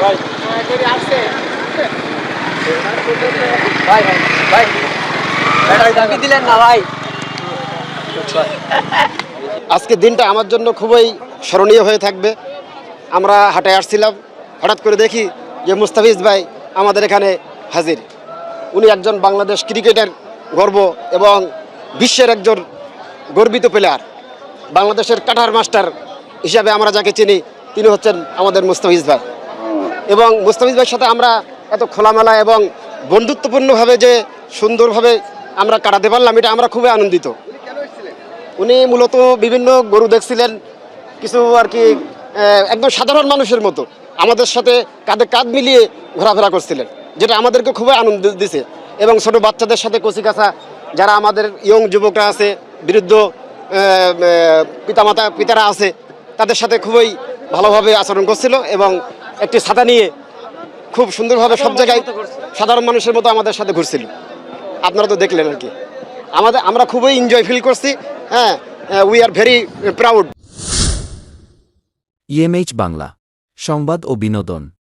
ভাই ভাই ভাই দাবি দিলেন না ভাই। আজকের দিনটা আমার জন্য খুবই স্মরণীয় হয়ে থাকবে। আমরা হাটে আসছিলাম, হঠাৎ করে দেখি যে মুস্তাফিজ ভাই আমাদের এখানে হাজির। উনি একজন বাংলাদেশ ক্রিকেটের গর্ব এবং বিশ্বের একজন গর্বিত প্লেয়ার। বাংলাদেশের কাটার মাস্টার হিসাবে আমরা যাকে চিনি তিনি হচ্ছেন আমাদের মুস্তাফিজ ভাই। এবং মুস্তাফিজ ভাইয়ের সাথে আমরা এত খোলামেলা এবং বন্ধুত্বপূর্ণভাবে যে সুন্দরভাবে আমরা কাটাতে পারলাম, এটা আমরা খুবই আনন্দিত। উনি মূলত বিভিন্ন গরু দেখছিলেন, কিছু আর কি একদম সাধারণ মানুষের মতো আমাদের সাথে কাঁধে কাঁধ মিলিয়ে ঘোরাফেরা করছিলেন, যেটা আমাদেরকে খুবই আনন্দ দিছে। এবং ছোট বাচ্চাদের সাথে কচিকাঁচা যারা আমাদের ইয়ং যুবকরা আছে, বৃদ্ধ পিতারা আছে, তাদের সাথে খুবই ভালোভাবে আচরণ করছিল এবং একটি ছাতা নিয়ে খুব সুন্দরভাবে সব জায়গায় সাধারণ মানুষের মতো আমাদের সাথে ঘুরছিল। আপনারা তো দেখলেন আর কি। আমরা খুবই এনজয় ফিল করছি। হ্যাঁ, we are very proud. EMH Bangla, সংবাদ ও বিনোদন।